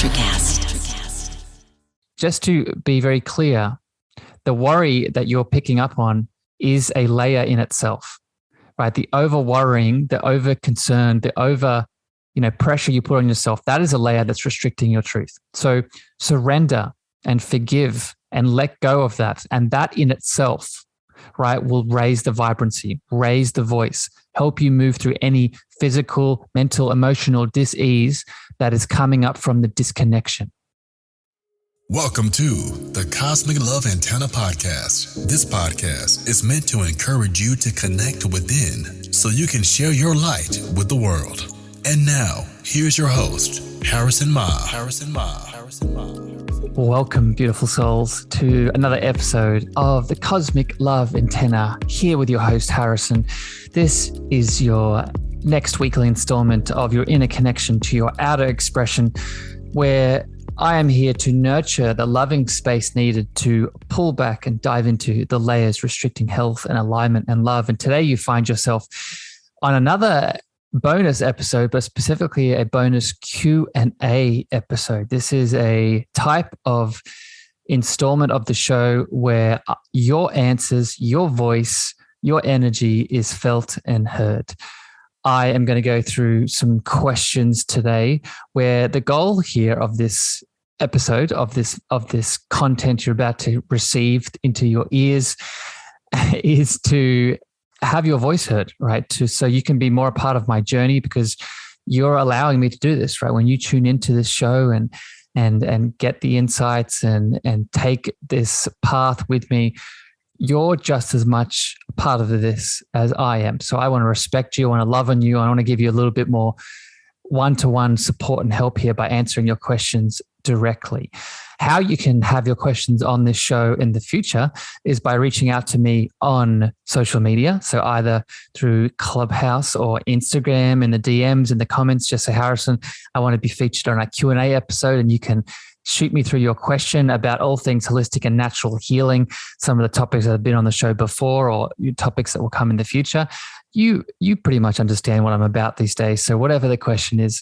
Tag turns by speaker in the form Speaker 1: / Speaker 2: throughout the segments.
Speaker 1: Electrocast.
Speaker 2: Just to be very clear, the worry that you're picking up on is a layer in itself, right? The over worrying, the over concern, the over, pressure you put on yourself, that is a layer that's restricting your truth. So surrender and forgive and let go of that. And that in itself, right, will raise the vibrancy, raise the voice, help you move through any physical, mental, emotional dis-ease that is coming up from the disconnection.
Speaker 3: Welcome to the Cosmic Love Antenna Podcast. This podcast is meant to encourage you to connect within so you can share your light with the world. And now, here's your host, Harrison Ma.
Speaker 2: Welcome, beautiful souls, to another episode of the Cosmic Love Antenna, here with your host, Harrison. This is your next weekly installment of your inner connection to your outer expression, where I am here to nurture the loving space needed to pull back and dive into the layers restricting health and alignment and love. And today you find yourself on another bonus episode, but specifically a bonus Q&A episode. This is a type of installment of the show where your answers, your voice, your energy is felt and heard. I am going to go through some questions today where the goal here of this episode, of this content you're about to receive into your ears, is to have your voice heard, right? So you can be more a part of my journey because you're allowing me to do this, right? When you tune into this show and get the insights and take this path with me, you're just as much a part of this as I am. So I want to respect you. I want to love on you. I want to give you a little bit more one-to-one support and help here by answering your questions directly. How you can have your questions on this show in the future is by reaching out to me on social media. So either through Clubhouse or Instagram in the DMs, in the comments, just say, Harrison, I want to be featured on a Q&A episode, and you can shoot me through your question about all things holistic and natural healing, some of the topics that have been on the show before or topics that will come in the future. You pretty much understand what I'm about these days. So whatever the question is,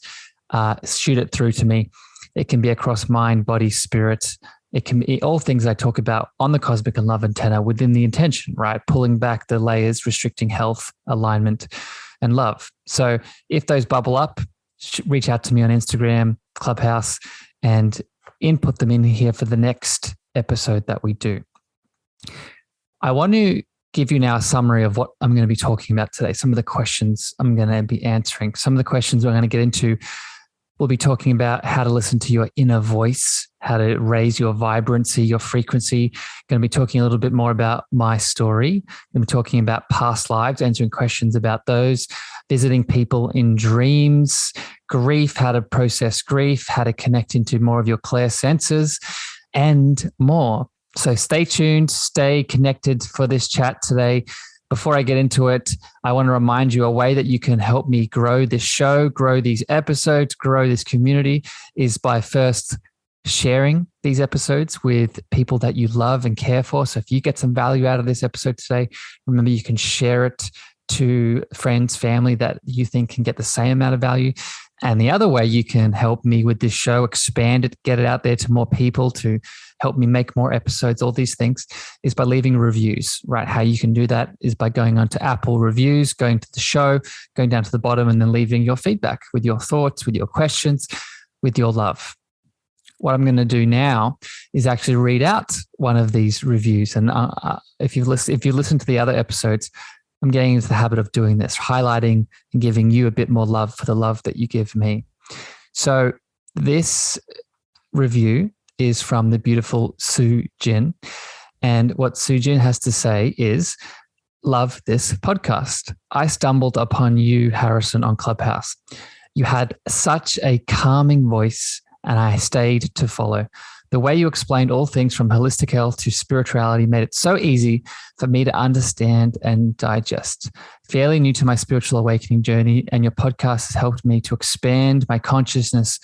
Speaker 2: shoot it through to me. It can be across mind, body, spirit. It can be all things I talk about on the Cosmic and Love Antenna within the intention, right? Pulling back the layers, restricting health, alignment, and love. So if those bubble up, reach out to me on Instagram, Clubhouse, and input them in here for the next episode that we do. I want to give you now a summary of what I'm going to be talking about today. Some of the questions I'm going to be answering. Some of the questions we're going to get into, we'll be talking about how to listen to your inner voice, how to raise your vibrancy, your frequency. Going to be talking a little bit more about my story. Going to be talking about past lives, answering questions about those, visiting people in dreams, grief, how to process grief, how to connect into more of your clear senses, and more. So stay tuned, stay connected for this chat today. Before I get into it, I want to remind you a way that you can help me grow this show, grow these episodes, grow this community is by first sharing these episodes with people that you love and care for. So if you get some value out of this episode today, remember you can share it to friends, family that you think can get the same amount of value. And the other way you can help me with this show, expand it, get it out there to more people, to help me make more episodes, all these things, is by leaving reviews, right? How you can do that is by going on to Apple Reviews, going to the show, going down to the bottom, and then leaving your feedback with your thoughts, with your questions, with your love. What I'm going to do now is actually read out one of these reviews. And if you listen to the other episodes, I'm getting into the habit of doing this, highlighting and giving you a bit more love for the love that you give me. So this review is from the beautiful Sue Jin. And what Sue Jin has to say is, love this podcast. I stumbled upon you, Harrison, on Clubhouse. You had such a calming voice, and I stayed to follow. The way you explained all things from holistic health to spirituality made it so easy for me to understand and digest. Fairly new to my spiritual awakening journey, and your podcast has helped me to expand my consciousness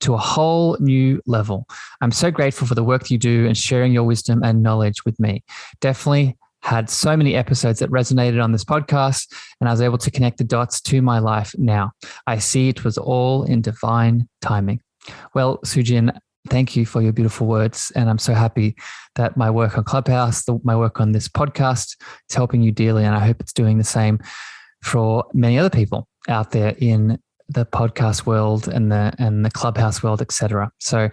Speaker 2: to a whole new level. I'm so grateful for the work that you do and sharing your wisdom and knowledge with me. Definitely had so many episodes that resonated on this podcast, and I was able to connect the dots to my life now. I see it was all in divine timing. Well, Sujin, thank you for your beautiful words. And I'm so happy that my work on Clubhouse, my work on this podcast is helping you dearly. And I hope it's doing the same for many other people out there in the podcast world and the Clubhouse world, etc. So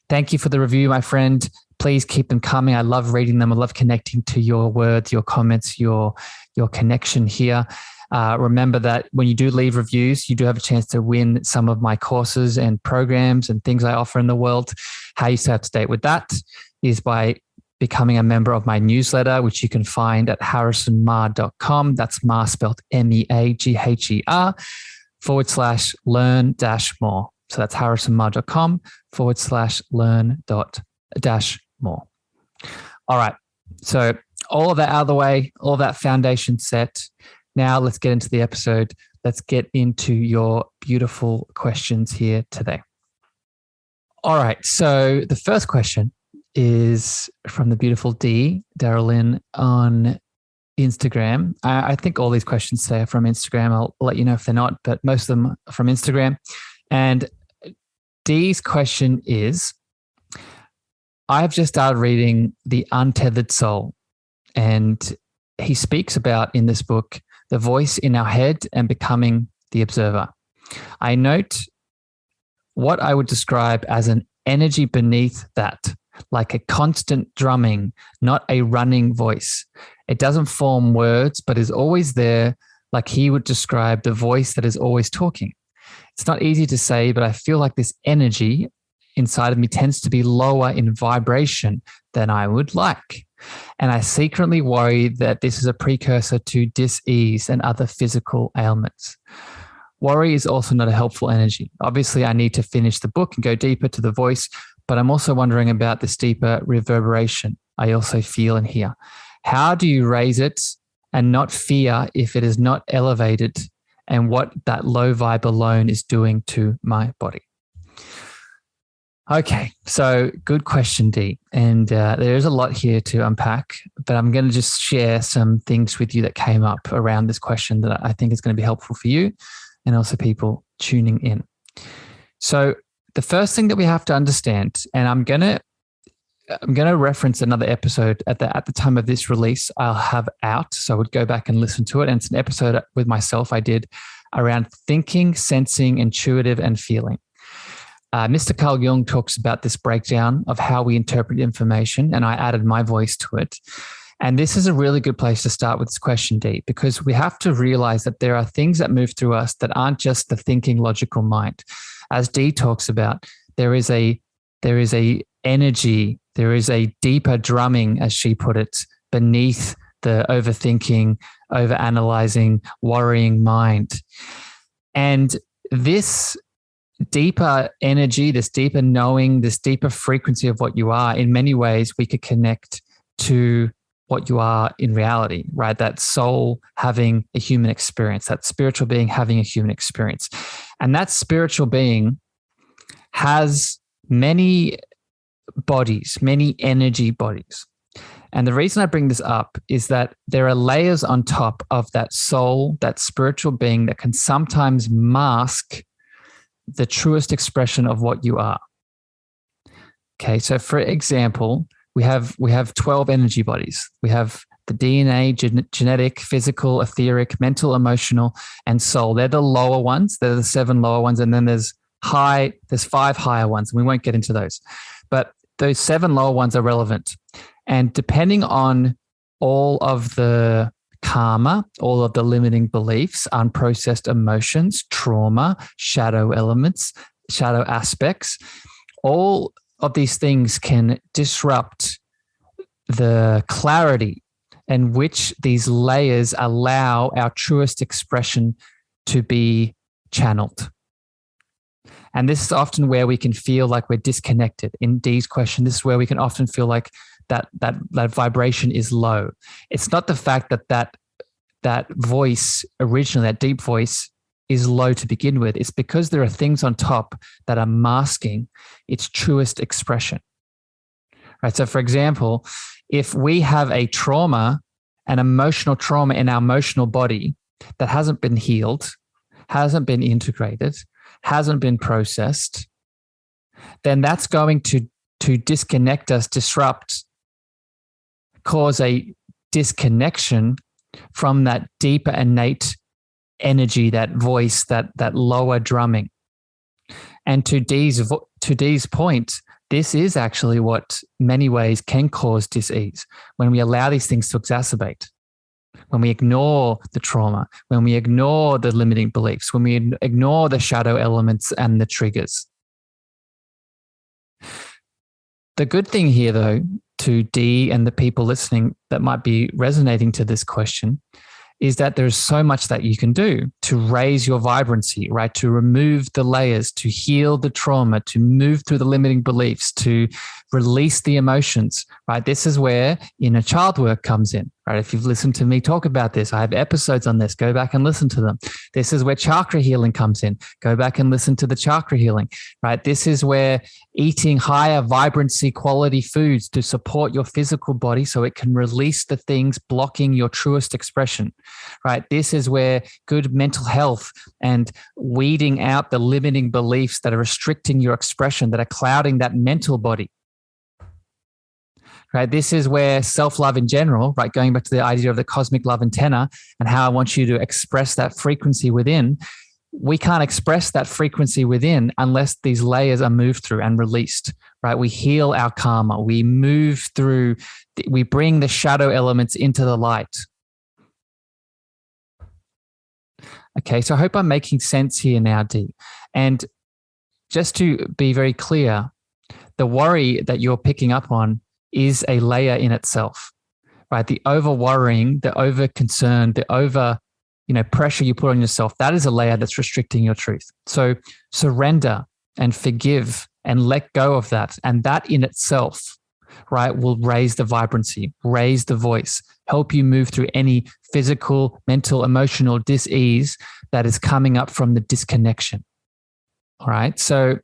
Speaker 2: thank you for the review, my friend. Please keep them coming. I love reading them. I love connecting to your words, your comments, your connection here. Remember that when you do leave reviews, you do have a chance to win some of my courses and programs and things I offer in the world. How you stay up to date with that is by becoming a member of my newsletter, which you can find at harrisonmar.com. That's Mar spelled MEAGHER /learn-more. So that's harrisonmar.com /learn-more. All right. So all of that out of the way, all of that foundation set. Now let's get into the episode. Let's get into your beautiful questions here today. All right. So the first question is from the beautiful Darylyn on Instagram. I think all these questions say are from Instagram. I'll let you know if they're not, but most of them are from Instagram. And Dee's question is, I've just started reading The Untethered Soul, and he speaks about in this book the voice in our head and becoming the observer. I note what I would describe as an energy beneath that, like a constant drumming, not a running voice. It doesn't form words, but is always there, like he would describe the voice that is always talking. It's not easy to say, but I feel like this energy inside of me tends to be lower in vibration than I would like. And I secretly worry that this is a precursor to dis-ease and other physical ailments. Worry is also not a helpful energy. Obviously, I need to finish the book and go deeper to the voice, but I'm also wondering about this deeper reverberation I also feel and hear. How do you raise it and not fear if it is not elevated, and what that low vibe alone is doing to my body? Okay, so good question, Dee. And there's a lot here to unpack, but I'm going to just share some things with you that came up around this question that I think is going to be helpful for you and also people tuning in. So the first thing that we have to understand, and I'm going to reference another episode at the time of this release I'll have out, so I would go back and listen to it. And it's an episode with myself I did around thinking, sensing, intuitive, and feeling. Mr. Carl Jung talks about this breakdown of how we interpret information, and I added my voice to it. And this is a really good place to start with this question, Dee, because we have to realize that there are things that move through us that aren't just the thinking, logical mind. As Dee talks about, there is a energy, there is a deeper drumming, as she put it, beneath the overthinking, overanalyzing, worrying mind. And this deeper energy, this deeper knowing, this deeper frequency of what you are, in many ways, we could connect to what you are in reality, right? That soul having a human experience, that spiritual being having a human experience. And that spiritual being has many bodies, many energy bodies. And the reason I bring this up is that there are layers on top of that soul, that spiritual being, that can sometimes mask the truest expression of what you are. Okay, so for example, we have 12 energy bodies. We have the DNA, genetic, physical, etheric, mental, emotional, and soul. They're the lower ones. They're the 7 lower ones. And then there's 5 higher ones. And we won't get into those. But those 7 lower ones are relevant. And depending on all of the karma, all of the limiting beliefs, unprocessed emotions, trauma, shadow elements, shadow aspects, all of these things can disrupt the clarity in which these layers allow our truest expression to be channeled. And this is often where we can feel like we're disconnected. In Dee's question, this is where we can often feel like that vibration is low. It's not the fact that voice originally, that deep voice, is low to begin with. It's because there are things on top that are masking its truest expression. Right. So for example, if we have a trauma, an emotional trauma in our emotional body that hasn't been healed, hasn't been integrated, hasn't been processed, then that's going to disconnect us, disrupt, cause a disconnection from that deeper innate energy, that voice, that lower drumming. And to Dee's point, this is actually what many ways can cause dis-ease when we allow these things to exacerbate, when we ignore the trauma, when we ignore the limiting beliefs, when we ignore the shadow elements and the triggers. The good thing here, though, to Dee and the people listening that might be resonating to this question, is that there's so much that you can do to raise your vibrancy, right? To remove the layers, to heal the trauma, to move through the limiting beliefs, to release the emotions, right? This is where inner child work comes in, right? If you've listened to me talk about this, I have episodes on this, go back and listen to them. This is where chakra healing comes in. Go back and listen to the chakra healing, right? This is where eating higher vibrancy quality foods to support your physical body so it can release the things blocking your truest expression, right? This is where good mental health and weeding out the limiting beliefs that are restricting your expression, that are clouding that mental body. Right. This is where self-love in general, right, going back to the idea of the cosmic love antenna and how I want you to express that frequency within, we can't express that frequency within unless these layers are moved through and released, right? We heal our karma. We move through, we bring the shadow elements into the light. Okay, so I hope I'm making sense here now, Dee. And just to be very clear, the worry that you're picking up on is a layer in itself, right? The over worrying, the over concern, the over, pressure you put on yourself, that is a layer that's restricting your truth. So surrender and forgive and let go of that. And that in itself, right, will raise the vibrancy, raise the voice, help you move through any physical, mental, emotional dis-ease that is coming up from the disconnection. All right. So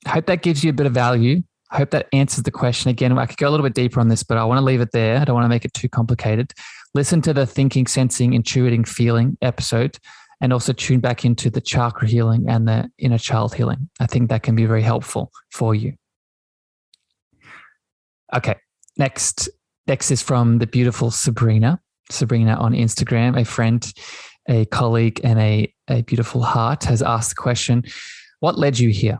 Speaker 2: I hope that gives you a bit of value. I hope that answers the question. Again, I could go a little bit deeper on this, but I want to leave it there. I don't want to make it too complicated. Listen to the thinking, sensing, intuiting, feeling episode, and also tune back into the chakra healing and the inner child healing. I think that can be very helpful for you. Okay, next is from the beautiful Sabrina. Sabrina on Instagram, a friend, a colleague, and a beautiful heart has asked the question, what led you here?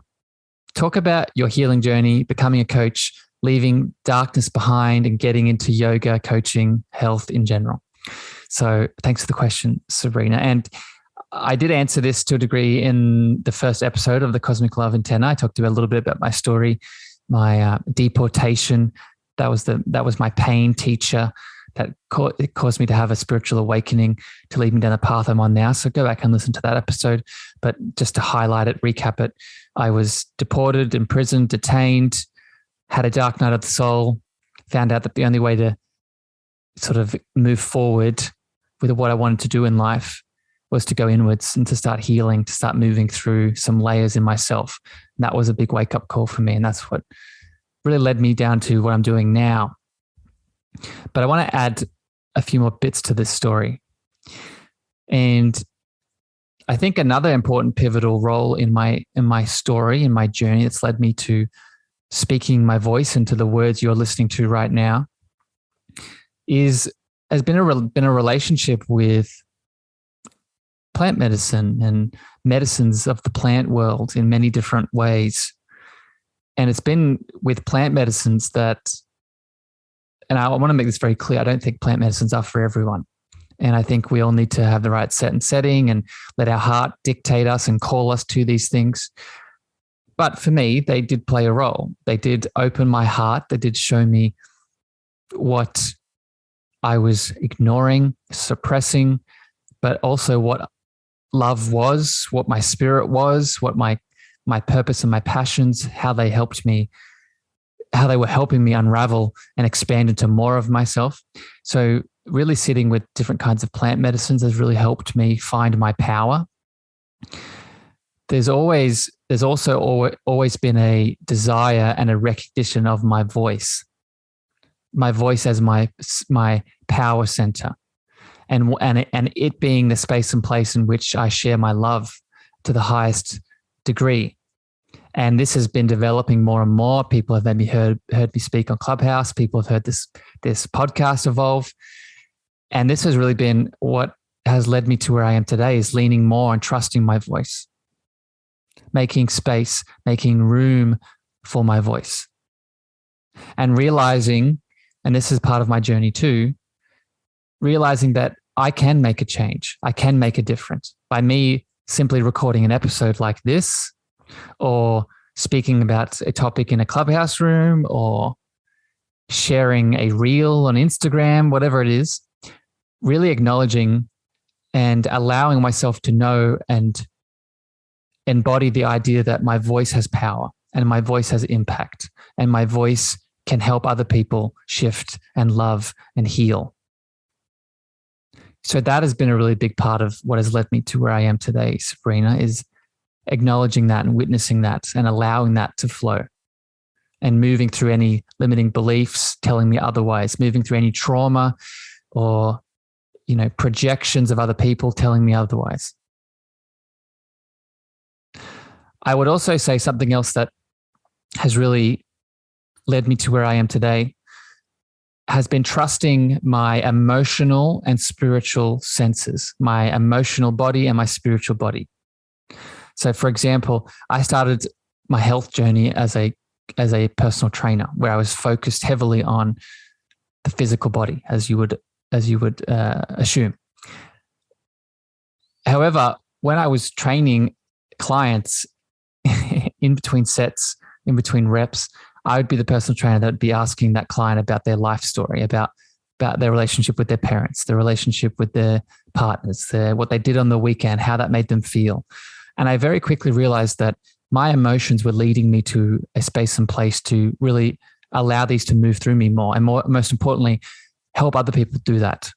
Speaker 2: Talk about your healing journey, becoming a coach, leaving darkness behind and getting into yoga, coaching, health in general. So thanks for the question, Sabrina. And I did answer this to a degree in the first episode of the Cosmic Love Antenna. I talked about a little bit about my story, my deportation. That was my pain teacher that it caused me to have a spiritual awakening to lead me down the path I'm on now. So go back and listen to that episode. But just to highlight it, recap it, I was deported, imprisoned, detained, had a dark night of the soul, found out that the only way to sort of move forward with what I wanted to do in life was to go inwards and to start healing, to start moving through some layers in myself. And that was a big wake-up call for me. And that's what really led me down to what I'm doing now. But I want to add a few more bits to this story. And I think another important pivotal role in my story, in my journey that's led me to speaking my voice into the words you're listening to right now has been a relationship with plant medicine and medicines of the plant world in many different ways. And it's been with plant medicines that, and I want to make this very clear, I don't think plant medicines are for everyone. And I think we all need to have the right set and setting and let our heart dictate us and call us to these things. But for me, they did play a role. They did open my heart. They did show me what I was ignoring, suppressing, but also what love was, what my spirit was, what my purpose and my passions, how they were helping me unravel and expand into more of myself. So really sitting with different kinds of plant medicines has really helped me find my power. There's also always been a desire and a recognition of my voice as my power center, and it being the space and place in which I share my love to the highest degree. And this has been developing more and more. People have maybe heard me speak on Clubhouse. People have heard this podcast evolve. And this has really been what has led me to where I am today, is leaning more and trusting my voice, making space, making room for my voice, and realizing, and this is part of my journey too, realizing that I can make a change. I can make a difference by me simply recording an episode like this, or speaking about a topic in a Clubhouse room, or sharing a reel on Instagram, whatever it is, really acknowledging and allowing myself to know and embody the idea that my voice has power and my voice has impact and my voice can help other people shift and love and heal. So that has been a really big part of what has led me to where I am today, Sabrina, is acknowledging that and witnessing that and allowing that to flow, and moving through any limiting beliefs telling me otherwise, moving through any trauma or, projections of other people telling me otherwise. I would also say something else that has really led me to where I am today has been trusting my emotional and spiritual senses, my emotional body and my spiritual body. So, for example, I started my health journey as a personal trainer, where I was focused heavily on the physical body, as you would assume. However, when I was training clients in between sets, in between reps, I would be the personal trainer that would be asking that client about their life story, about their relationship with their parents, their relationship with their partners, what they did on the weekend, how that made them feel. And I very quickly realized that my emotions were leading me to a space and place to really allow these to move through me more, and most importantly, help other people do that.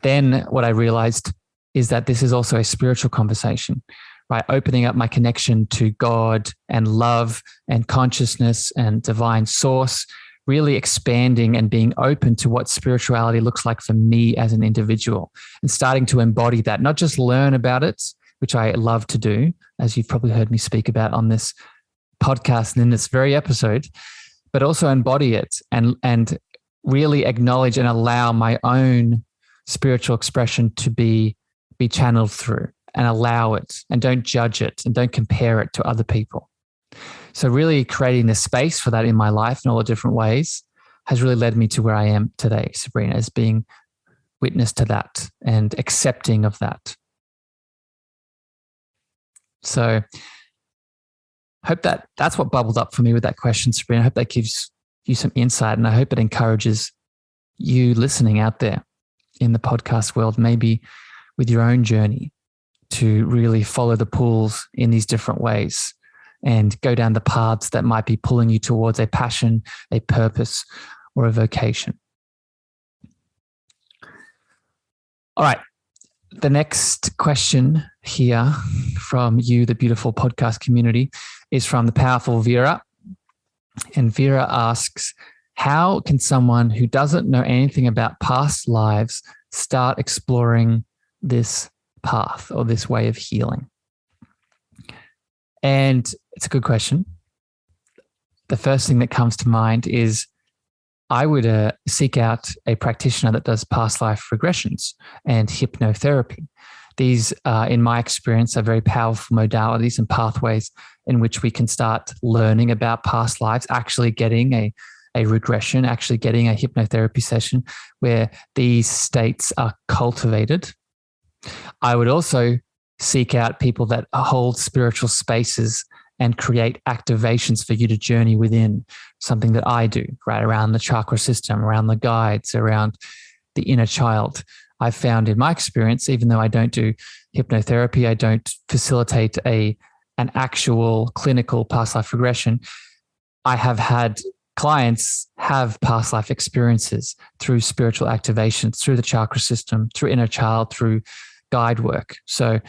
Speaker 2: Then what I realized is that this is also a spiritual conversation, right? Opening up my connection to God and love and consciousness and divine source, really expanding and being open to what spirituality looks like for me as an individual, and starting to embody that, not just learn about it, which I love to do, as you've probably heard me speak about on this podcast and in this very episode, but also embody it and really acknowledge and allow my own spiritual expression to be channeled through, and allow it, and don't judge it and don't compare it to other people. So really creating the space for that in my life in all the different ways has really led me to where I am today, Sabrina, as being witness to that and accepting of that. So I hope that's what bubbled up for me with that question, Sabrina. I hope that gives you some insight, and I hope it encourages you listening out there in the podcast world, maybe with your own journey, to really follow the pulls in these different ways and go down the paths that might be pulling you towards a passion, a purpose, or a vocation. All right. The next question here from you, the beautiful podcast community, is from the powerful Vera. And Vera asks, how can someone who doesn't know anything about past lives start exploring this path or this way of healing? And it's a good question. The first thing that comes to mind is I would seek out a practitioner that does past life regressions and hypnotherapy. These, in my experience, are very powerful modalities and pathways in which we can start learning about past lives, actually getting a regression, actually getting a hypnotherapy session where these states are cultivated. I would also seek out people that hold spiritual spaces and create activations for you to journey within, something that I do, right, around the chakra system, around the guides, around the inner child. I've found in my experience, even though I don't do hypnotherapy, I don't facilitate an actual clinical past life regression, I have had clients have past life experiences through spiritual activations, through the chakra system, through inner child, through guide work. So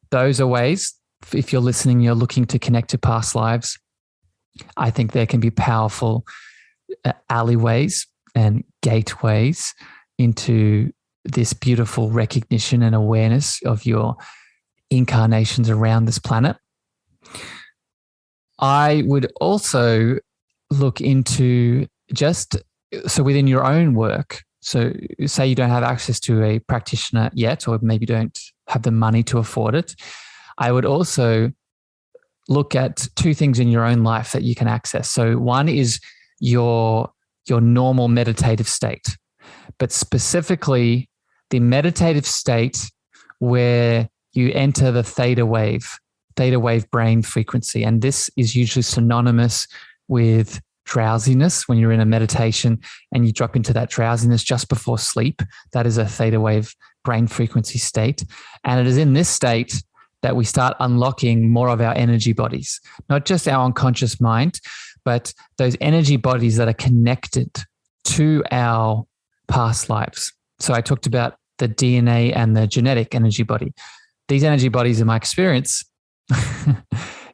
Speaker 2: those are ways, if you're listening, you're looking to connect to past lives, I think there can be powerful alleyways and gateways into this beautiful recognition and awareness of your incarnations around this planet. I would also look into so within your own work. So say you don't have access to a practitioner yet, or maybe don't have the money to afford it. I would also look at two things in your own life that you can access. So one is your normal meditative state, but specifically the meditative state where you enter the theta wave brain frequency. And this is usually synonymous with drowsiness. When you're in a meditation and you drop into that drowsiness just before sleep, that is a theta wave brain frequency state. And it is in this state that we start unlocking more of our energy bodies, not just our unconscious mind, but those energy bodies that are connected to our past lives. So I talked about the DNA and the genetic energy body. These energy bodies, in my experience,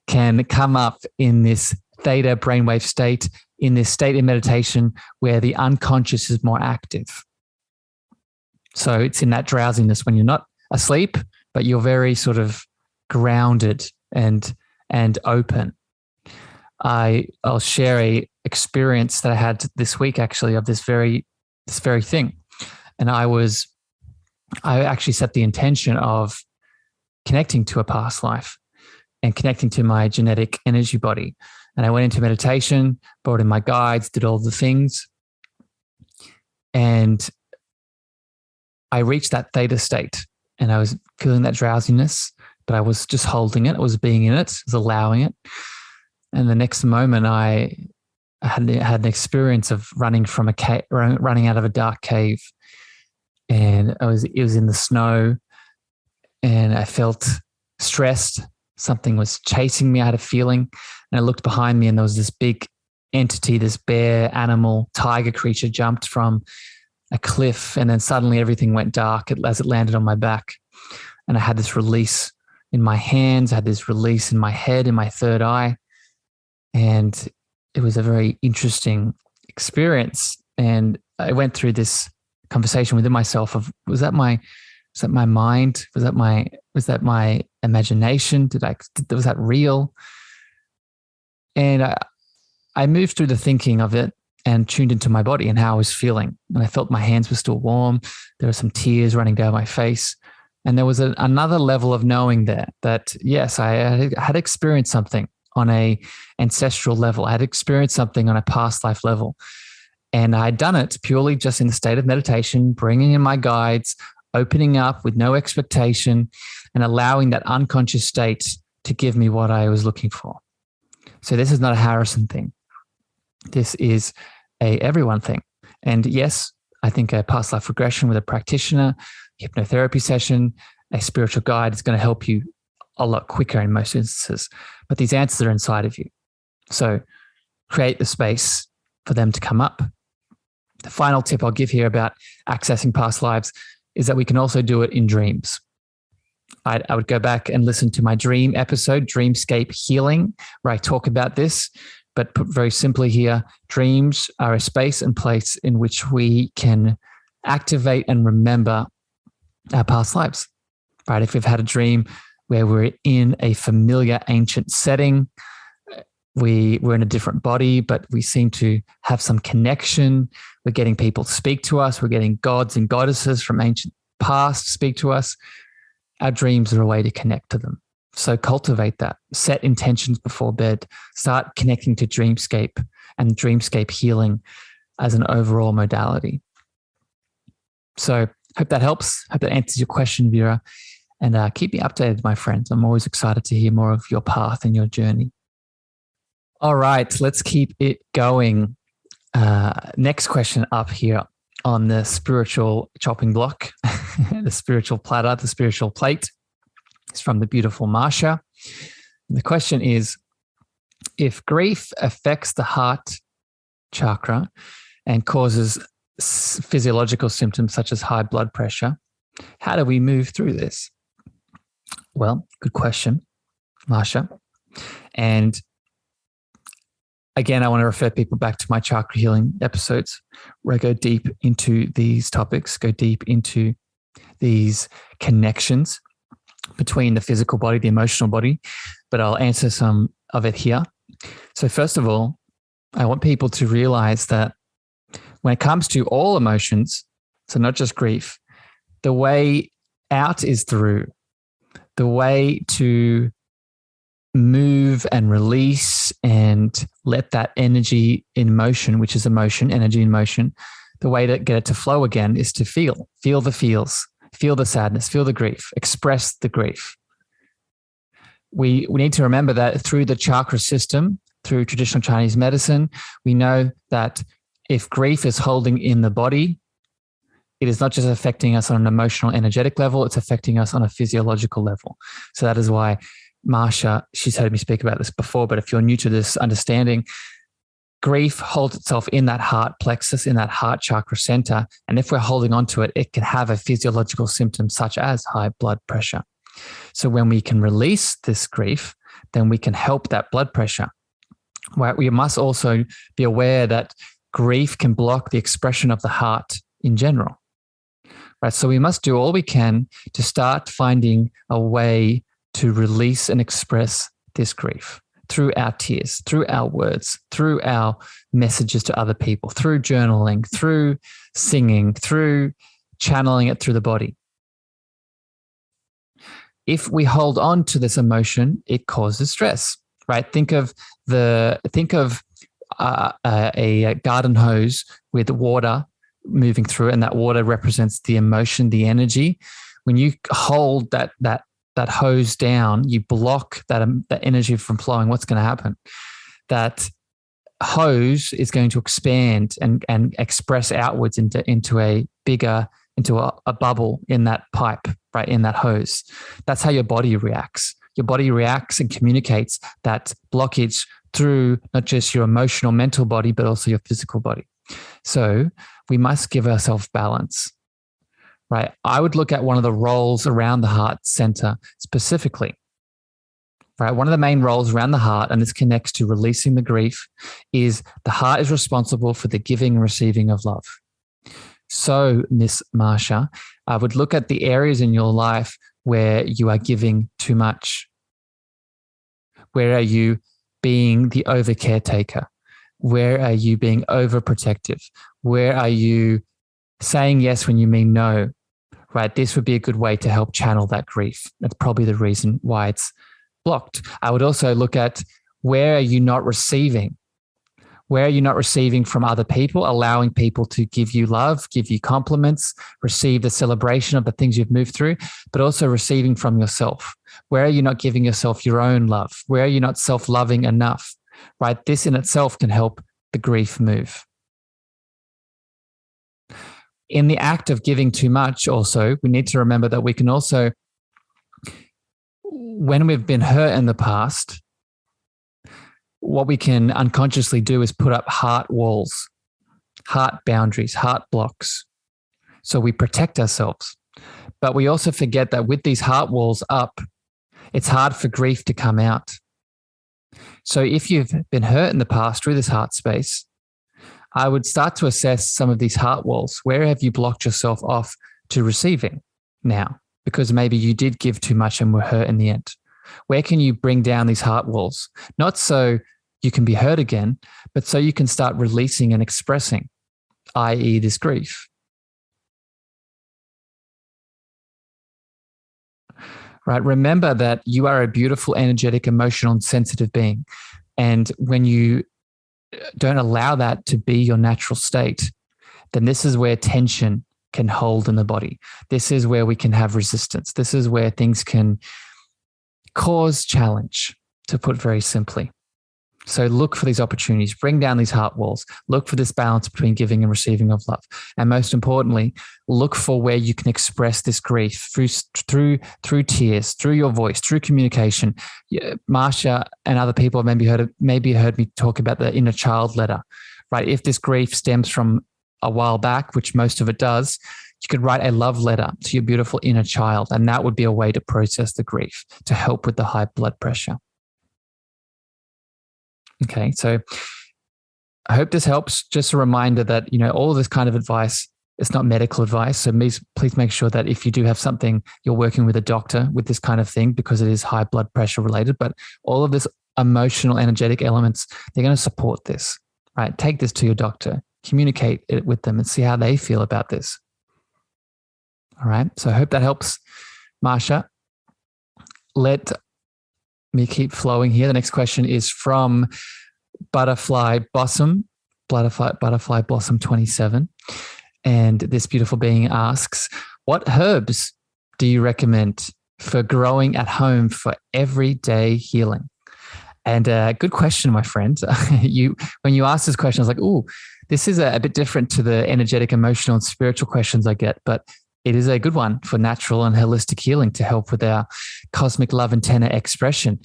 Speaker 2: can come up in this theta brainwave state, in this state in meditation where the unconscious is more active. So it's in that drowsiness when you're not asleep, but you're very sort of grounded and open. I'll share a experience that I had this week, actually, of this very thing. And I actually set the intention of connecting to a past life and connecting to my genetic energy body. And I went into meditation, brought in my guides, did all the things. And I reached that theta state and I was feeling that drowsiness, but I was just holding it. I was being in it, I was allowing it. And the next moment I had an experience of running from running out of a dark cave. And it was in the snow and I felt stressed. Something was chasing me. I had a feeling, and I looked behind me and there was this big entity, this bear, animal, tiger creature jumped from a cliff, and then suddenly everything went dark as it landed on my back. And I had this release in my hands. I had this release in my head, in my third eye. And it was a very interesting experience. And I went through this conversation within myself of, was that my mind? Was that my imagination? Was that real? And I moved through the thinking of it and tuned into my body and how I was feeling. And I felt my hands were still warm. There were some tears running down my face. And there was another level of knowing there that, yes, I had experienced something on a ancestral level. I had experienced something on a past life level. And I had done it purely just in the state of meditation, bringing in my guides, opening up with no expectation, and allowing that unconscious state to give me what I was looking for. So this is not a Harrison thing. This is a everyone thing. And yes, I think a past life regression with a practitioner, hypnotherapy session, a spiritual guide is going to help you a lot quicker in most instances. But these answers are inside of you. So create the space for them to come up. The final tip I'll give here about accessing past lives is that we can also do it in dreams. I would go back and listen to my dream episode, Dreamscape Healing, where I talk about this. But put very simply here, dreams are a space and place in which we can activate and remember our past lives, right? If we've had a dream where we're in a familiar ancient setting, we're in a different body, but we seem to have some connection. We're getting people to speak to us. We're getting gods and goddesses from ancient past speak to us. Our dreams are a way to connect to them. So cultivate that. Set intentions before bed. Start connecting to dreamscape and dreamscape healing as an overall modality. So hope that helps. Hope that answers your question, Vera. And keep me updated, my friends. I'm always excited to hear more of your path and your journey. All right, let's keep it going. Next question up here on the spiritual chopping block, the spiritual platter, the spiritual plate. It's from the beautiful Marsha. The question is, if grief affects the heart chakra and causes physiological symptoms such as high blood pressure, how do we move through this? Well, good question, Marsha. And again, I want to refer people back to my chakra healing episodes where I go deep into these topics, go deep into these connections between the physical body, the emotional body, but I'll answer some of it here. So first of all, I want people to realize that when it comes to all emotions, so not just grief, the way out is through. The way to move and release and let that energy in motion, which is emotion, energy in motion, the way to get it to flow again is to feel the feels, feel the sadness, feel the grief, express the grief. We need to remember that through the chakra system, through traditional Chinese medicine, we know that if grief is holding in the body, it is not just affecting us on an emotional, energetic level, it's affecting us on a physiological level. So that is why Marsha, she's heard me speak about this before, but if you're new to this understanding, grief holds itself in that heart plexus, in that heart chakra center. And if we're holding on to it, it can have a physiological symptom such as high blood pressure. So when we can release this grief, then we can help that blood pressure. We must also be aware that grief can block the expression of the heart in general. Right? So we must do all we can to start finding a way to release and express this grief through our tears, through our words, through our messages to other people, through journaling, through singing, through channeling it through the body. If we hold on to this emotion, it causes stress, right? Think of a garden hose with water moving through it, and that water represents the emotion, the energy. When you hold that hose down, you block that energy from flowing. What's going to happen? That hose is going to expand and express outwards into a bubble in that pipe, right, in that hose. That's how your body reacts. Your body reacts and communicates that blockage through not just your emotional, mental body, but also your physical body. So we must give ourselves balance. Right. I would look at one of the roles around the heart center specifically. Right. One of the main roles around the heart, and this connects to releasing the grief, is the heart is responsible for the giving and receiving of love. So, Miss Marsha, I would look at the areas in your life where you are giving too much. Where are you being the over caretaker? Where are you being overprotective? Where are you saying yes when you mean no? Right, this would be a good way to help channel that grief. That's probably the reason why it's blocked. I would also look at where are you not receiving? Where are you not receiving from other people, allowing people to give you love, give you compliments, receive the celebration of the things you've moved through, but also receiving from yourself? Where are you not giving yourself your own love? Where are you not self-loving enough? Right, this in itself can help the grief move. In the act of giving too much also, we need to remember that we can also, when we've been hurt in the past, what we can unconsciously do is put up heart walls, heart boundaries, heart blocks. So we protect ourselves. But we also forget that with these heart walls up, it's hard for grief to come out. So if you've been hurt in the past through this heart space, I would start to assess some of these heart walls. Where have you blocked yourself off to receiving now? Because maybe you did give too much and were hurt in the end. Where can you bring down these heart walls? Not so you can be hurt again, but so you can start releasing and expressing, i.e. this grief. Right? Remember that you are a beautiful, energetic, emotional, and sensitive being. And when you don't allow that to be your natural state, then this is where tension can hold in the body. This is where we can have resistance. This is where things can cause challenge, to put very simply. So look for these opportunities, bring down these heart walls, look for this balance between giving and receiving of love. And most importantly, look for where you can express this grief through tears, through your voice, through communication. Marsha and other people have maybe heard me talk about the inner child letter, right? If this grief stems from a while back, which most of it does, you could write a love letter to your beautiful inner child. And that would be a way to process the grief, to help with the high blood pressure. Okay, so I hope this helps. Just a reminder that, all of this kind of advice, it's not medical advice. So please make sure that if you do have something, you're working with a doctor with this kind of thing, because it is high blood pressure related. But all of this emotional, energetic elements, they're going to support this, right? Take this to your doctor, communicate it with them and see how they feel about this. All right. So I hope that helps, Marsha. Let me keep flowing here. The next question is from Butterfly Blossom 27. And this beautiful being asks, what herbs do you recommend for growing at home for everyday healing? And good question, my friend. When you asked this question, I was like, oh, this is a bit different to the energetic, emotional, and spiritual questions I get, but it is a good one for natural and holistic healing to help with our cosmic love antenna expression.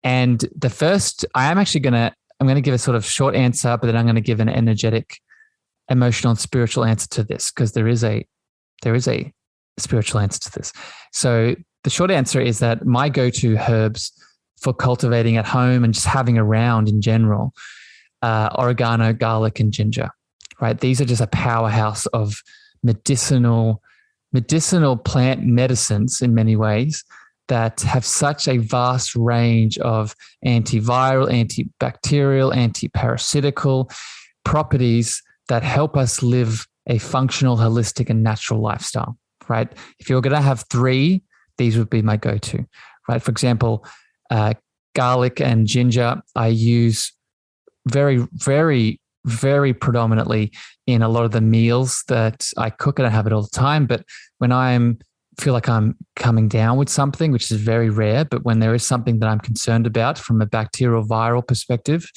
Speaker 2: And the first, I'm going to give a sort of short answer, but then I'm going to give an energetic, emotional, and spiritual answer to this, because there is a spiritual answer to this. So the short answer is that my go-to herbs for cultivating at home and just having around in general, oregano, garlic, and ginger, right? These are just a powerhouse of medicinal plant medicines in many ways that have such a vast range of antiviral, antibacterial, antiparasitical properties that help us live a functional, holistic, and natural lifestyle, right? If you're going to have three, these would be my go-to, right? For example, garlic and ginger, I use very, very, very predominantly in a lot of the meals that I cook. I don't have it all the time, but when feel like I'm coming down with something, which is very rare, but when there is something that I'm concerned about from a bacterial viral perspective,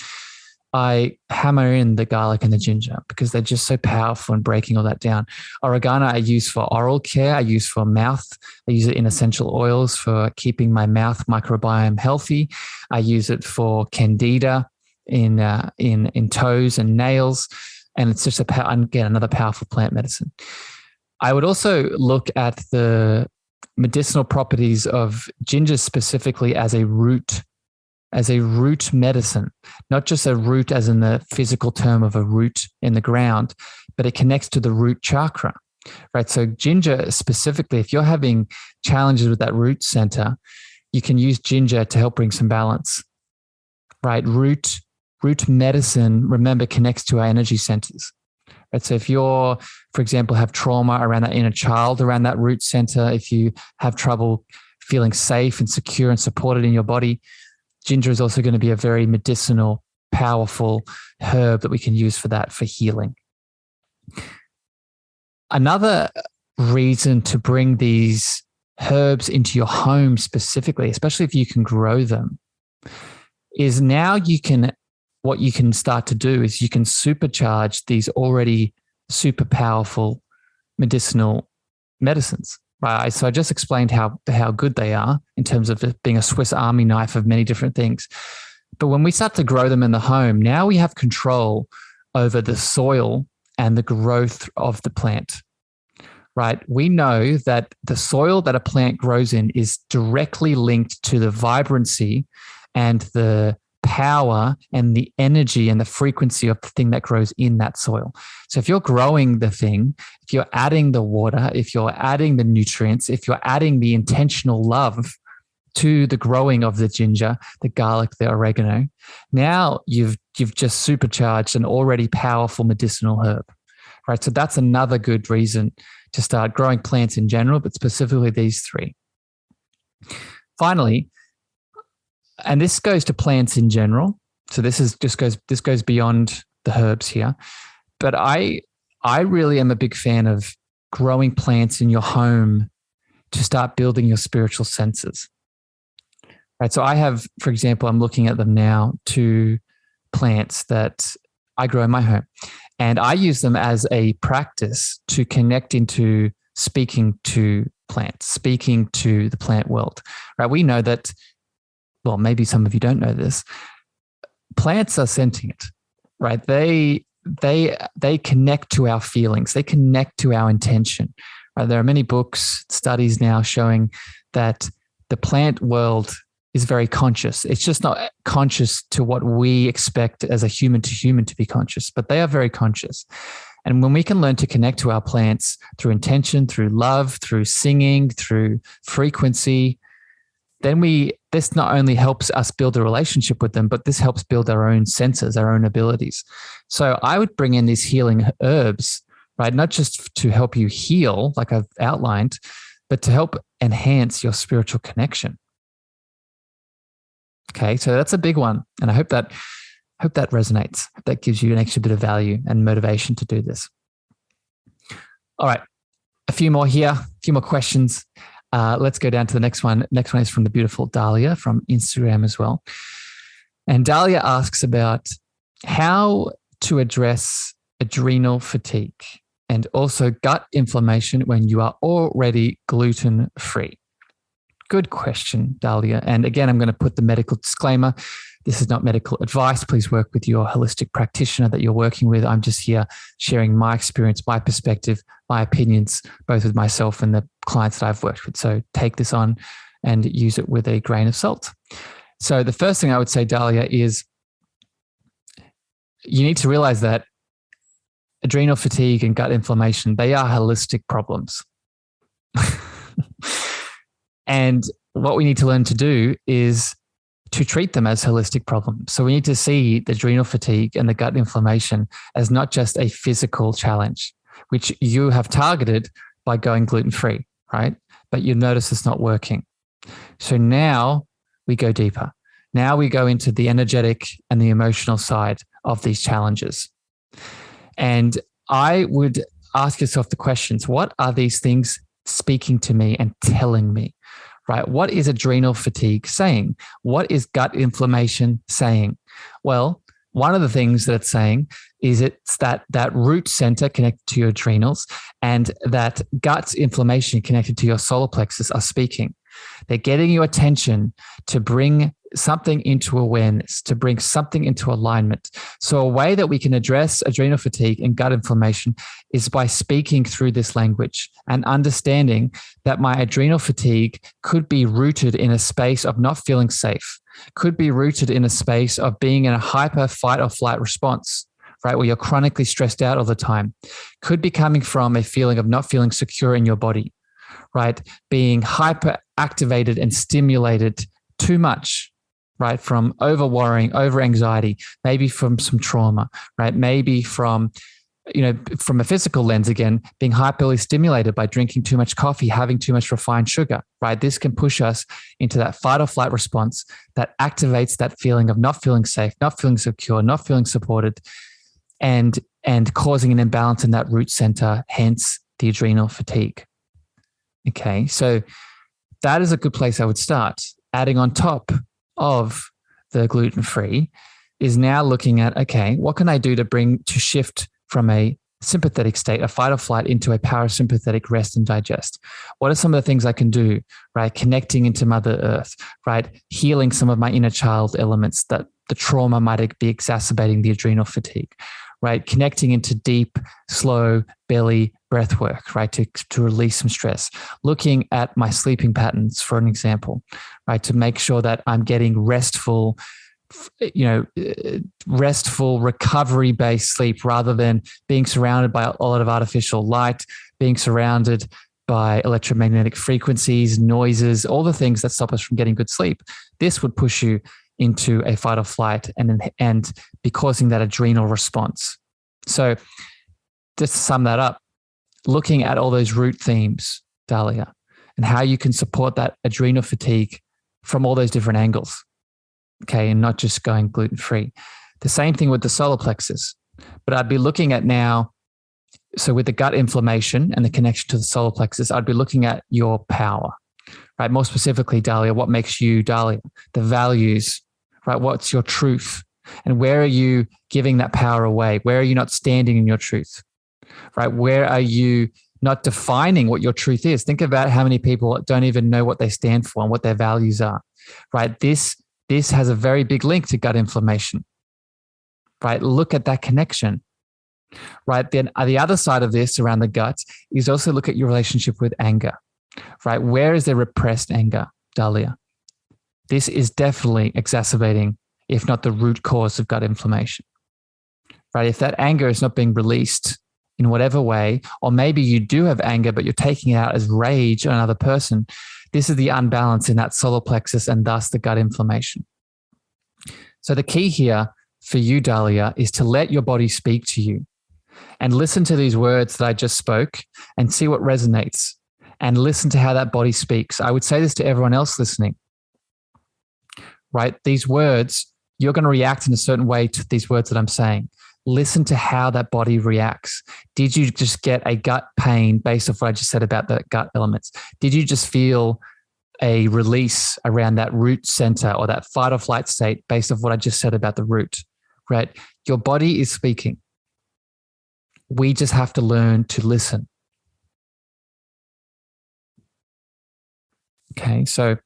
Speaker 2: I hammer in the garlic and the ginger because they're just so powerful in breaking all that down. Oregano I use for oral care. I use for mouth. I use it in essential oils for keeping my mouth microbiome healthy. I use it for candida in toes and nails. And it's just again, another powerful plant medicine. I would also look at the medicinal properties of ginger specifically as a root medicine, not just a root as in the physical term of a root in the ground, but it connects to the root chakra, right? So ginger specifically, if you're having challenges with that root center, you can use ginger to help bring some balance, right? Root medicine, remember, connects to our energy centers. Right? So if you're, for example, have trauma around that inner child, around that root center, if you have trouble feeling safe and secure and supported in your body, ginger is also going to be a very medicinal, powerful herb that we can use for that, for healing. Another reason to bring these herbs into your home specifically, especially if you can grow them, is now what you can start to do is you can supercharge these already super powerful medicinal medicines, right? So I just explained how good they are in terms of being a Swiss Army knife of many different things. But when we start to grow them in the home, now we have control over the soil and the growth of the plant, right? We know that the soil that a plant grows in is directly linked to the vibrancy and the power and the energy and the frequency of the thing that grows in that soil. So if you're growing the thing, if you're adding the water, if you're adding the nutrients, if you're adding the intentional love to the growing of the ginger, the garlic, the oregano, now you've just supercharged an already powerful medicinal herb, right? So that's another good reason to start growing plants in general, but specifically these three. Finally, and this goes to plants in general. So this goes beyond the herbs here. But I really am a big fan of growing plants in your home to start building your spiritual senses. Right. So I have, for example, I'm looking at them now, 2 plants that I grow in my home. And I use them as a practice to connect into speaking to plants, speaking to the plant world. Right. We know that, well, maybe some of you don't know this, plants are sentient, right? They connect to our feelings. They connect to our intention, right? There are many books, studies now showing that the plant world is very conscious. It's just not conscious to what we expect as a human to human to be conscious, but they are very conscious. And when we can learn to connect to our plants through intention, through love, through singing, through frequency, this not only helps us build a relationship with them, but this helps build our own senses, our own abilities. So I would bring in these healing herbs, right? Not just to help you heal, like I've outlined, but to help enhance your spiritual connection. Okay, so that's a big one. And I hope that resonates. That gives you an extra bit of value and motivation to do this. All right, a few more here, a few more questions. Let's go down to the next one. Next one is from the beautiful Dahlia from Instagram as well. And Dahlia asks about how to address adrenal fatigue and also gut inflammation when you are already gluten-free. Good question, Dahlia. And again, I'm going to put the medical disclaimer. This is not medical advice. Please work with your holistic practitioner that you're working with. I'm just here sharing my experience, my perspective, my opinions, both with myself and the clients that I've worked with. So take this on and use it with a grain of salt. So the first thing I would say, Dahlia, is you need to realize that adrenal fatigue and gut inflammation, they are holistic problems. And what we need to learn to do is to treat them as holistic problems. So we need to see the adrenal fatigue and the gut inflammation as not just a physical challenge, which you have targeted by going gluten-free, right? But you notice it's not working. So now we go deeper. Now we go into the energetic and the emotional side of these challenges. And I would ask yourself the questions: what are these things speaking to me and telling me? Right? What is adrenal fatigue saying? What is gut inflammation saying? Well, one of the things that it's saying is it's that root center connected to your adrenals and that gut inflammation connected to your solar plexus are speaking. They're getting your attention to bring something into awareness, to bring something into alignment. So a way that we can address adrenal fatigue and gut inflammation is by speaking through this language and understanding that my adrenal fatigue could be rooted in a space of not feeling safe, could be rooted in a space of being in a hyper fight or flight response, right? Where you're chronically stressed out all the time, could be coming from a feeling of not feeling secure in your body, right? Being hyper activated and stimulated too much, right? From over worrying, over anxiety, maybe from some trauma, right? Maybe from, from a physical lens again, being hyperly stimulated by drinking too much coffee, having too much refined sugar, right? This can push us into that fight or flight response that activates that feeling of not feeling safe, not feeling secure, not feeling supported, and causing an imbalance in that root center, hence the adrenal fatigue. Okay, so that is a good place I would start. Adding on top of the gluten-free is now looking at, okay, what can I do to shift from a sympathetic state, a fight or flight, into a parasympathetic rest and digest? What are some of the things I can do, right? Connecting into Mother Earth, right? Healing some of my inner child elements that the trauma might be exacerbating the adrenal fatigue, right? Connecting into deep, slow belly breath work, right? To release some stress. Looking at my sleeping patterns, for an example, right? To make sure that I'm getting restful recovery-based sleep rather than being surrounded by a lot of artificial light, being surrounded by electromagnetic frequencies, noises, all the things that stop us from getting good sleep. This would push you into a fight or flight and be causing that adrenal response. So just to sum that up, looking at all those root themes, Dahlia, and how you can support that adrenal fatigue from all those different angles, okay, and not just going gluten-free. The same thing with the solar plexus, but I'd be looking at now, so with the gut inflammation and the connection to the solar plexus, I'd be looking at your power, right? More specifically, Dahlia, what makes you Dahlia? The values, right? What's your truth? And where are you giving that power away? Where are you not standing in your truth, right? Where are you not defining what your truth is? Think about how many people don't even know what they stand for and what their values are, right? This has a very big link to gut inflammation, right? Look at that connection, right? Then the other side of this around the gut is also look at your relationship with anger, right? Where is there repressed anger, Dahlia? This is definitely exacerbating, if not the root cause of gut inflammation, right? If that anger is not being released in whatever way, or maybe you do have anger, but you're taking it out as rage on another person, This is the unbalance in that solar plexus and thus the gut inflammation. So the key here for you, Dahlia, is to let your body speak to you and listen to these words that I just spoke and see what resonates and listen to how that body speaks. I would say this to everyone else listening, right? These words, you're going to react in a certain way to these words that I'm saying. Listen to how that body reacts. Did you just get a gut pain based off what I just said about the gut elements? Did you just feel a release around that root center or that fight or flight state based off what I just said about the root, right? Your body is speaking. We just have to learn to listen. Okay, so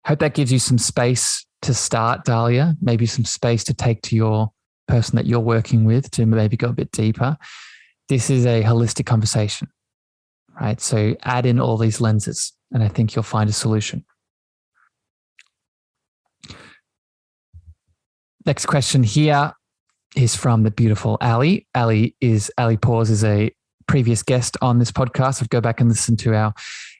Speaker 2: hope that gives you some space to start, Dahlia, maybe some space to take to your person that you're working with to maybe go a bit deeper. This is a holistic conversation, right? So add in all these lenses and I think you'll find a solution. Next question here is from the beautiful Ali. Ali Pause is a previous guest on this podcast. I'd go back and listen to our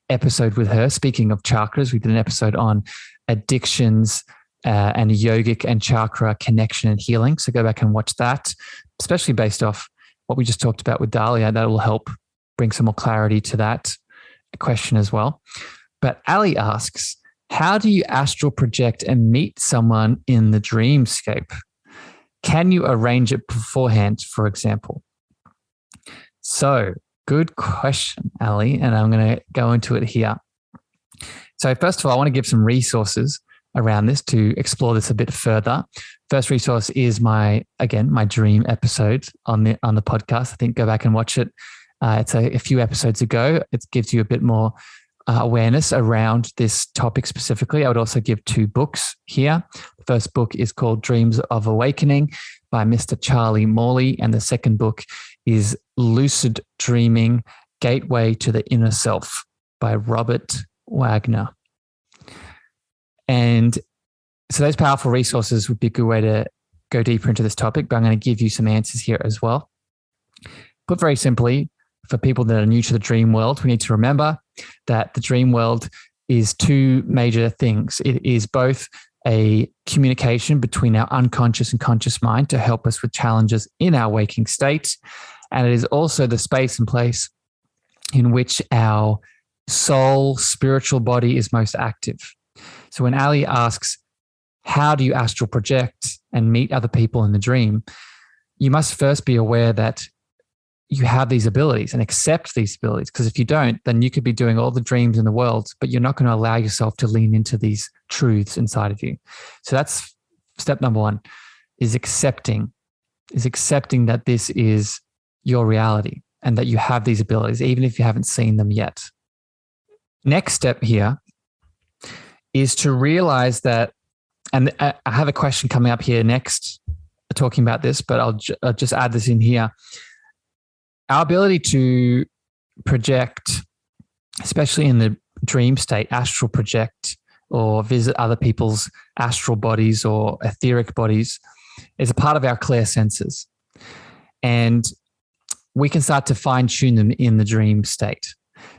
Speaker 2: episode with her. Speaking of chakras, we did an episode on addictions and yogic and chakra connection and healing. So go back and watch that, especially based off what we just talked about with Dahlia. That will help bring some more clarity to that question as well. But Ali asks, how do you astral project and meet someone in the dreamscape? Can you arrange it beforehand, for example? So good question, Ali, and I'm going to go into it here. So first of all, I want to give some resources around this to explore this a bit further. First resource is my dream episode on the podcast. I think go back and watch it. It's a few episodes ago. It gives you a bit more awareness around this topic specifically. I would also give 2 books here. The first book is called Dreams of Awakening by Mr. Charlie Morley. And the second book is Lucid Dreaming, Gateway to the Inner Self by Robert Wagner. And so those powerful resources would be a good way to go deeper into this topic, but I'm going to give you some answers here as well. Put very simply, for people that are new to the dream world, we need to remember that the dream world is 2 major things. It is both a communication between our unconscious and conscious mind to help us with challenges in our waking state. And it is also the space and place in which our soul, spiritual body is most active. So when Ali asks, how do you astral project and meet other people in the dream? You must first be aware that you have these abilities and accept these abilities. Because if you don't, then you could be doing all the dreams in the world, but you're not going to allow yourself to lean into these truths inside of you. So that's step number 1, is accepting that this is your reality and that you have these abilities, even if you haven't seen them yet. Next step here is to realize that, and I have a question coming up here next talking about this, but I'll just add this in here. Our ability to project, especially in the dream state, astral project or visit other people's astral bodies or etheric bodies, is a part of our clear senses. And we can start to fine tune them in the dream state.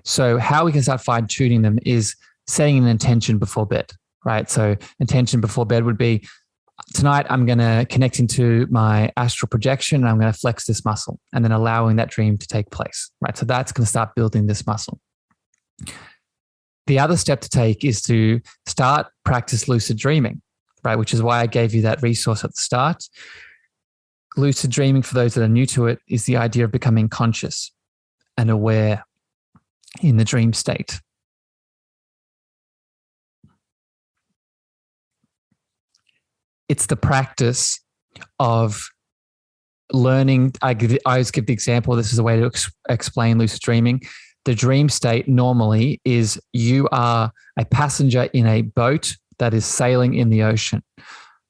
Speaker 2: So how we can start fine tuning them is setting an intention before bed, right? So intention before bed would be, tonight I'm going to connect into my astral projection and I'm going to flex this muscle, and then allowing that dream to take place, right? So that's going to start building this muscle. The other step to take is to start practice lucid dreaming, right? Which is why I gave you that resource at the start. Lucid dreaming, for those that are new to it, is the idea of becoming conscious and aware in the dream state. It's the practice of learning. I always give the example. This is a way to explain lucid dreaming. The dream state normally is you are a passenger in a boat that is sailing in the ocean.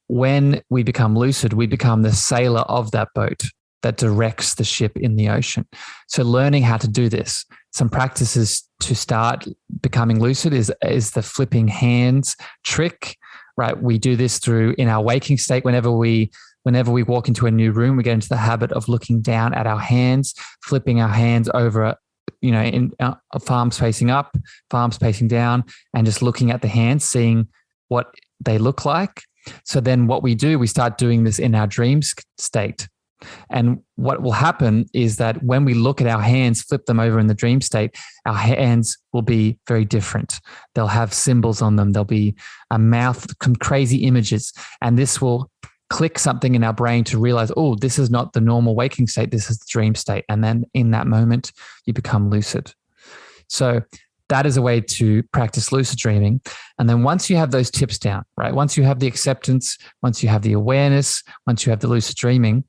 Speaker 2: When we become lucid, we become the sailor of that boat that directs the ship in the ocean. So learning how to do this, some practices to start becoming lucid is the flipping hands trick, right? We do this in our waking state. Whenever we walk into a new room, we get into the habit of looking down at our hands, flipping our hands over palms facing up, palms facing down, and just looking at the hands, seeing what they look like. So then what we do, we start doing this in our dream state. And what will happen is that when we look at our hands, flip them over in the dream state, our hands will be very different. They'll have symbols on them. There'll be a mouth, some crazy images. And this will click something in our brain to realize, oh, this is not the normal waking state. This is the dream state. And then in that moment, you become lucid. So that is a way to practice lucid dreaming. And then once you have those tips down, right? Once you have the acceptance, once you have the awareness, once you have the lucid dreaming,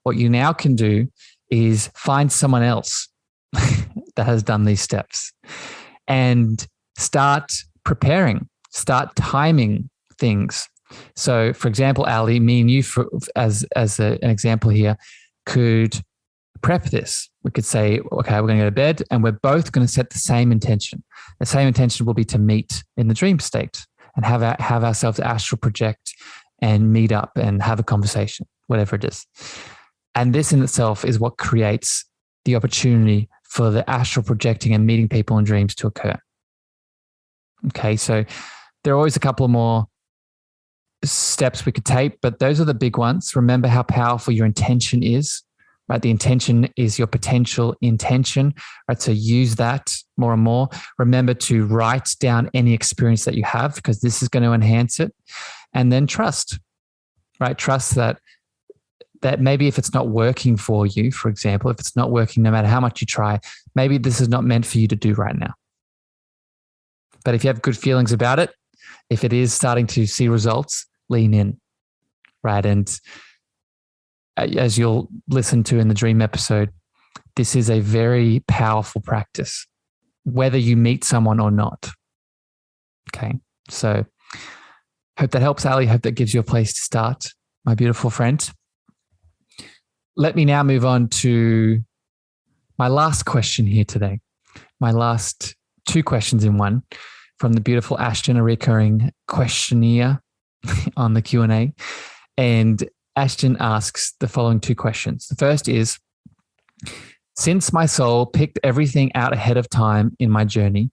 Speaker 2: what you now can do is find someone else that has done these steps and start preparing, start timing things. So, for example, Ali, me and you, as an example here, could prep this. We could say, okay, we're going to go to bed and we're both going to set the same intention. The same intention will be to meet in the dream state and have ourselves astral project and meet up and have a conversation, whatever it is. And this in itself is what creates the opportunity for the astral projecting and meeting people in dreams to occur. Okay, so there are always a couple of more steps we could take, but those are the big ones. Remember how powerful your intention is, right? The intention is your potential intention, right? So use that more and more. Remember to write down any experience that you have because this is going to enhance it. And then trust, right? Trust that maybe if it's not working for you, for example, if it's not working, no matter how much you try, maybe this is not meant for you to do right now. But if you have good feelings about it, if it is starting to see results, lean in, right? And as you'll listen to in the dream episode, this is a very powerful practice, whether you meet someone or not. Okay. So hope that helps, Ali. Hope that gives you a place to start, my beautiful friend. Let me now move on to my last question here today. My last two questions in one from the beautiful Ashton, a recurring questionnaire on the Q&A. And Ashton asks the following two questions. The first is, since my soul picked everything out ahead of time in my journey,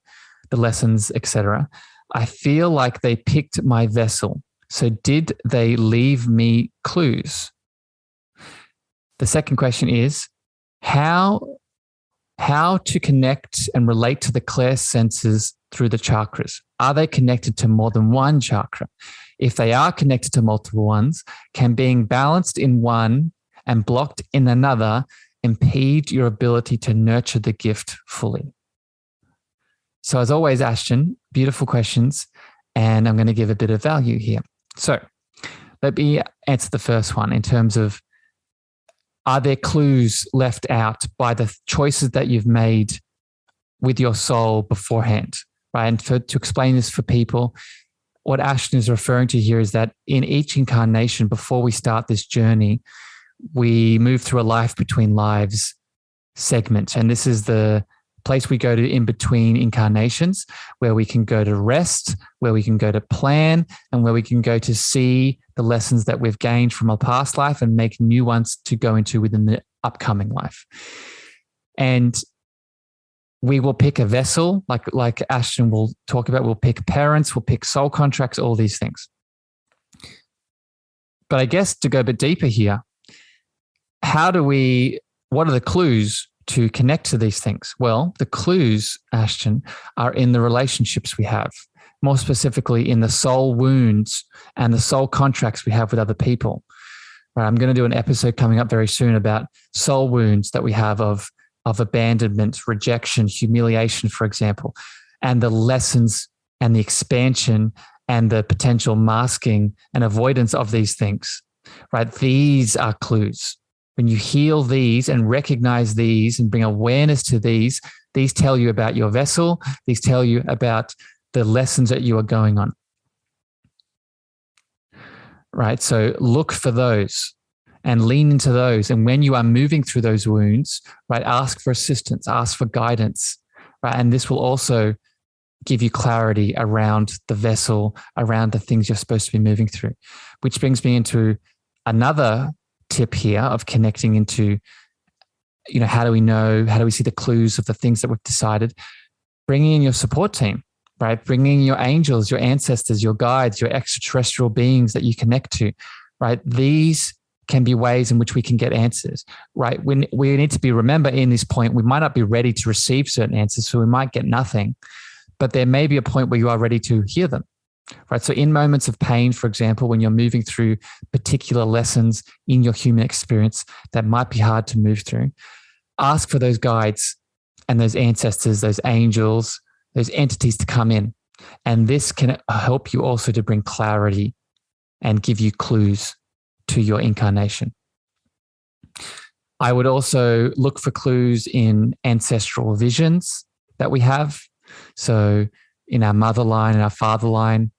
Speaker 2: the lessons, etc., I feel like they picked my vessel. So did they leave me clues? The second question is, how to connect and relate to the clair senses through the chakras? Are they connected to more than one chakra? If they are connected to multiple ones, can being balanced in one and blocked in another impede your ability to nurture the gift fully? So as always, Ashton, beautiful questions, and I'm going to give a bit of value here. So let me answer the first one in terms of, are there clues left out by the choices that you've made with your soul beforehand, right? And to explain this for people, what Ashton is referring to here is that in each incarnation, before we start this journey, we move through a life between lives segment. And this is the place we go to in between incarnations, where we can go to rest, where we can go to plan, and where we can go to see the lessons that we've gained from our past life and make new ones to go into within the upcoming life. And we will pick a vessel, like Ashton will talk about. We'll pick parents, we'll pick soul contracts, all these things. But I guess to go a bit deeper here, what are the clues to connect to these things? Well, the clues, Ashton, are in the relationships we have, more specifically in the soul wounds and the soul contracts we have with other people. Right, I'm going to do an episode coming up very soon about soul wounds that we have of abandonment, rejection, humiliation, for example, and the lessons and the expansion and the potential masking and avoidance of these things, right? These are clues. When you heal these and recognize these and bring awareness to these tell you about your vessel. These tell you about the lessons that you are going on, right? So look for those and lean into those. And when you are moving through those wounds, right, ask for assistance, ask for guidance, right? And this will also give you clarity around the vessel, around the things you're supposed to be moving through, which brings me into another tip here of connecting into how do we know? How do we see the clues of the things that we've decided? Bringing in your support team, right? Bringing in your angels, your ancestors, your guides, your extraterrestrial beings that you connect to, right? These can be ways in which we can get answers, right? When we need to remember in this point, we might not be ready to receive certain answers, so we might get nothing, but there may be a point where you are ready to hear them, right? So in moments of pain, for example, when you're moving through particular lessons in your human experience that might be hard to move through, ask for those guides and those ancestors, those angels, those entities to come in. And this can help you also to bring clarity and give you clues to your incarnation. I would also look for clues in ancestral visions that we have. So in our mother line and our father line,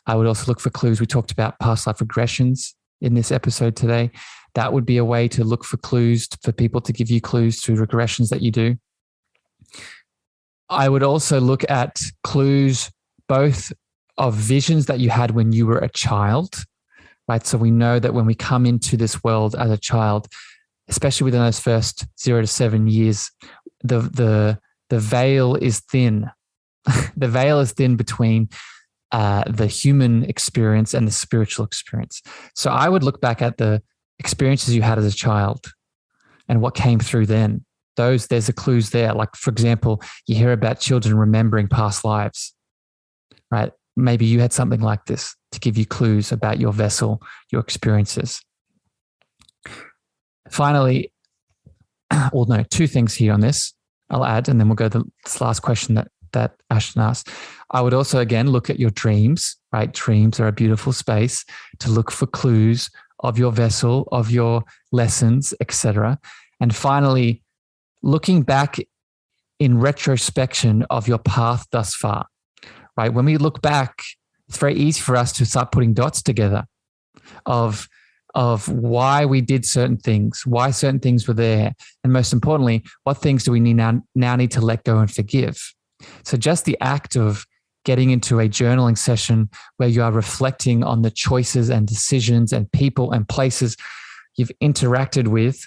Speaker 2: I would also look for clues. We talked about past life regressions in this episode today. That would be a way to look for clues, for people to give you clues to regressions that you do. I would also look at clues both of visions that you had when you were a child, right? So we know that when we come into this world as a child, especially within those first 0 to 7 years, the veil is thin. The veil is thin between the human experience and the spiritual experience. So I would look back at the experiences you had as a child and what came through then. There's the clues there. Like, for example, you hear about children remembering past lives, right? Maybe you had something like this to give you clues about your vessel, your experiences. Finally, two things here on this I'll add, and then we'll go to this last question that Ashton asked. I would also, again, look at your dreams, right? Dreams are a beautiful space to look for clues of your vessel, of your lessons, etc. And finally, looking back in retrospection of your path thus far, right? When we look back, it's very easy for us to start putting dots together of why we did certain things, why certain things were there, and most importantly, what things do we now need to let go and forgive. So just the act of getting into a journaling session where you are reflecting on the choices and decisions and people and places you've interacted with,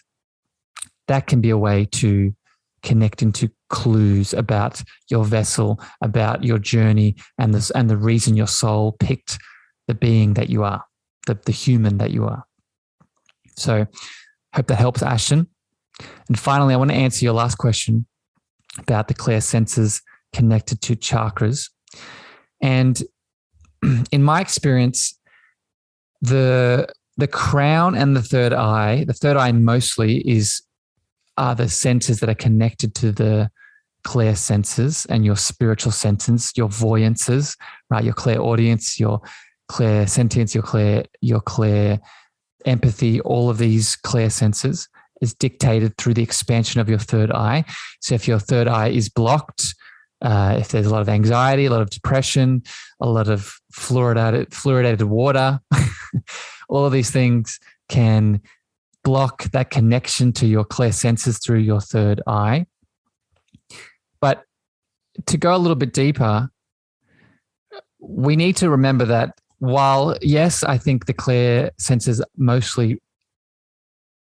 Speaker 2: that can be a way to connect into clues about your vessel, about your journey, and the reason your soul picked the being that you are, the human that you are. So hope that helps, Ashton. And finally, I want to answer your last question about the clear senses connected to chakras. And in my experience, the crown and the third eye mostly are the senses that are connected to the clear senses and your spiritual senses, your voyances, right? Your clairaudience, your clairsentience, your clair empathy, all of these clear senses is dictated through the expansion of your third eye. So if your third eye is blocked, if there's a lot of anxiety, a lot of depression, a lot of fluoridated water, all of these things can block that connection to your clear senses through your third eye. But to go a little bit deeper, we need to remember that while, yes, I think the clear senses mostly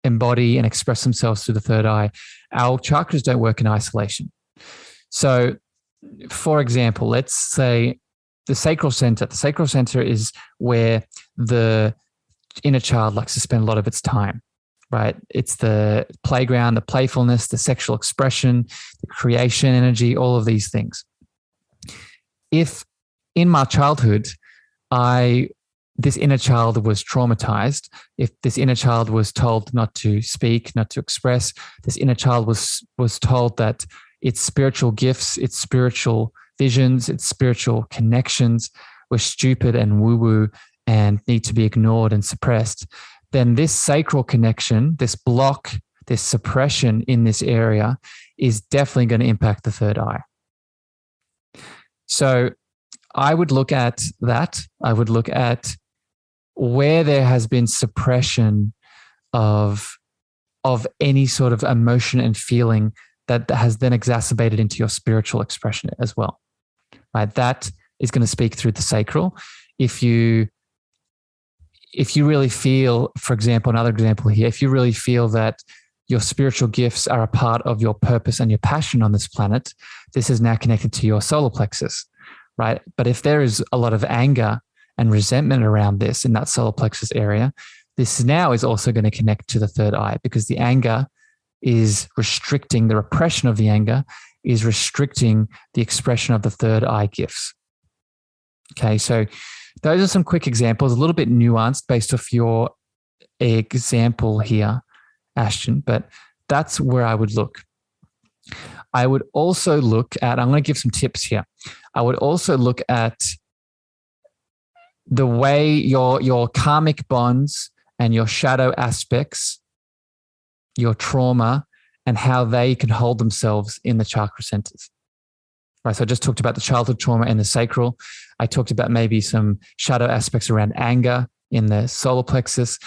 Speaker 2: embody and express themselves through the third eye, our chakras don't work in isolation. So, for example, let's say the sacral center. The sacral center is where the inner child likes to spend a lot of its time, right? It's the playground, the playfulness, the sexual expression, the creation energy, all of these things. If in my childhood, this inner child was traumatized, if this inner child was told not to speak, not to express, this inner child was told that its spiritual gifts, its spiritual visions, its spiritual connections were stupid and woo-woo and need to be ignored and suppressed, then this sacral connection, this block, this suppression in this area is definitely going to impact the third eye. So I would look at that. I would look at where there has been suppression of any sort of emotion and feeling that has then exacerbated into your spiritual expression as well, right? That is going to speak through the sacral. If you really feel, for example, another example here, if you really feel that your spiritual gifts are a part of your purpose and your passion on this planet, this is now connected to your solar plexus, right? But if there is a lot of anger and resentment around this in that solar plexus area, this now is also going to connect to the third eye, because the anger is restricting, the repression of the anger is restricting the expression of the third eye gifts. Okay, so those are some quick examples, a little bit nuanced based off your example here, Ashton, but that's where I would look. I would also look at, I'm going to give some tips here. I would also look at the way your karmic bonds and your shadow aspects, your trauma, and how they can hold themselves in the chakra centers. Right, so I just talked about the childhood trauma and the sacral. I talked about maybe some shadow aspects around anger in the solar plexus.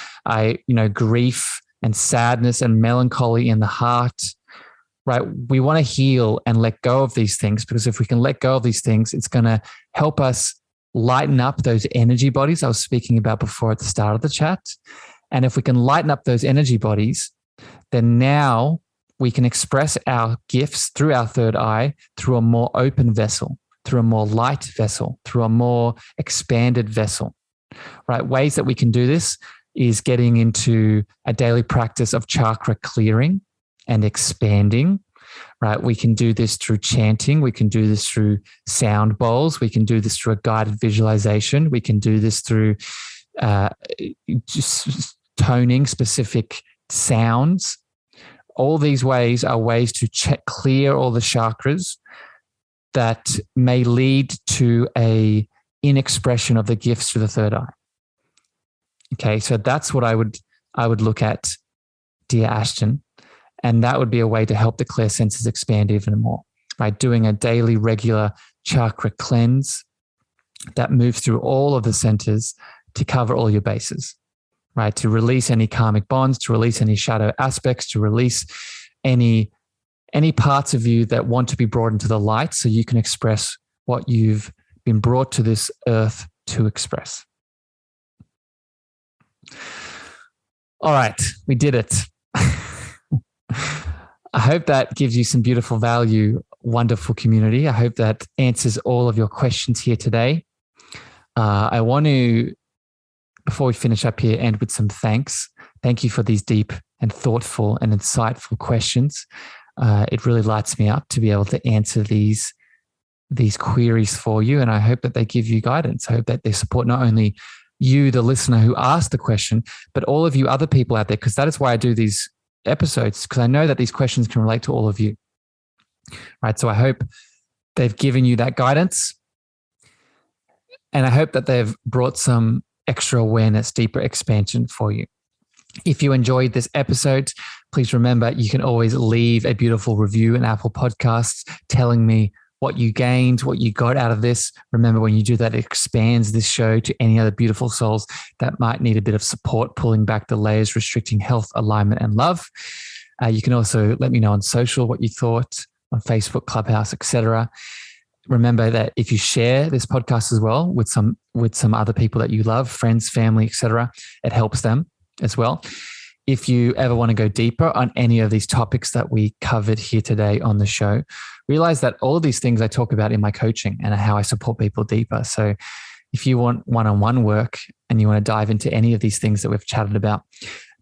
Speaker 2: Grief and sadness and melancholy in the heart. Right, we want to heal and let go of these things, because if we can let go of these things, it's going to help us lighten up those energy bodies I was speaking about before at the start of the chat. And if we can lighten up those energy bodies, then now we can express our gifts through our third eye, through a more open vessel, through a more light vessel, through a more expanded vessel, right? Ways that we can do this is getting into a daily practice of chakra clearing and expanding, right? We can do this through chanting. We can do this through sound bowls. We can do this through a guided visualization. We can do this through just toning specific sounds. All these ways are ways to clear all the chakras that may lead to a inexpression of the gifts through the third eye. Okay, so that's what I would look at, dear Ashton, and that would be a way to help the clear senses expand even more by doing a daily regular chakra cleanse that moves through all of the centers to cover all your bases. Right, to release any karmic bonds, to release any shadow aspects, to release any parts of you that want to be brought into the light, so you can express what you've been brought to this earth to express. All right, we did it. I hope that gives you some beautiful value, wonderful community. I hope that answers all of your questions here today. I want to, before we finish up here, end with some thanks. Thank you for these deep and thoughtful and insightful questions. It really lights me up to be able to answer these queries for you. And I hope that they give you guidance. I hope that they support not only you, the listener who asked the question, but all of you other people out there, because that is why I do these episodes, because I know that these questions can relate to all of you. Right. So I hope they've given you that guidance. And I hope that they've brought some extra awareness, deeper expansion for you. If you enjoyed this episode, please remember you can always leave a beautiful review in Apple Podcasts telling me what you gained, what you got out of this. Remember, when you do that, it expands this show to any other beautiful souls that might need a bit of support, pulling back the layers, restricting health, alignment, and love. You can also let me know on social what you thought, on Facebook, Clubhouse, etc. Remember that if you share this podcast as well with some other people that you love, friends, family, etc., it helps them as well. If you ever want to go deeper on any of these topics that we covered here today on the show, realize that all of these things I talk about in my coaching and how I support people deeper. So if you want one-on-one work and you want to dive into any of these things that we've chatted about,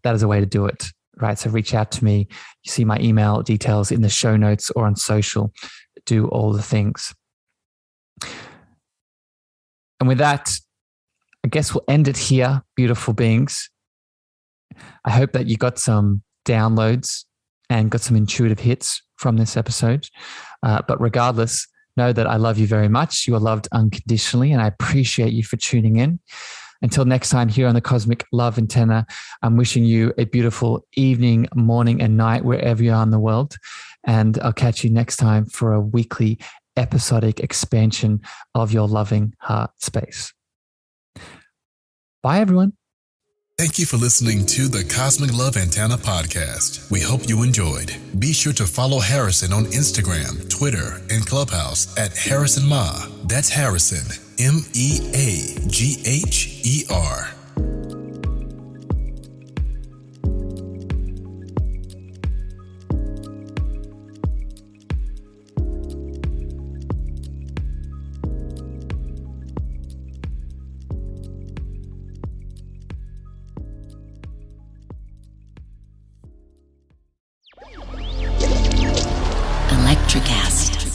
Speaker 2: that is a way to do it, right? So reach out to me. You see my email details in the show notes or on social. Do all the things. And with that, I guess we'll end it here, beautiful beings. I hope that you got some downloads and got some intuitive hits from this episode. But regardless, know that I love you very much. You are loved unconditionally, and I appreciate you for tuning in. Until next time here on the Cosmic Love Antenna, I'm wishing you a beautiful evening, morning, and night wherever you are in the world. And I'll catch you next time for a weekly episodic expansion of your loving heart space. Bye, everyone.
Speaker 3: Thank you for listening to the Cosmic Love Antenna podcast. We hope you enjoyed. Be sure to follow Harrison on Instagram, Twitter, and Clubhouse at Harrison Ma. That's Harrison, MEAGHER.
Speaker 1: Electricast.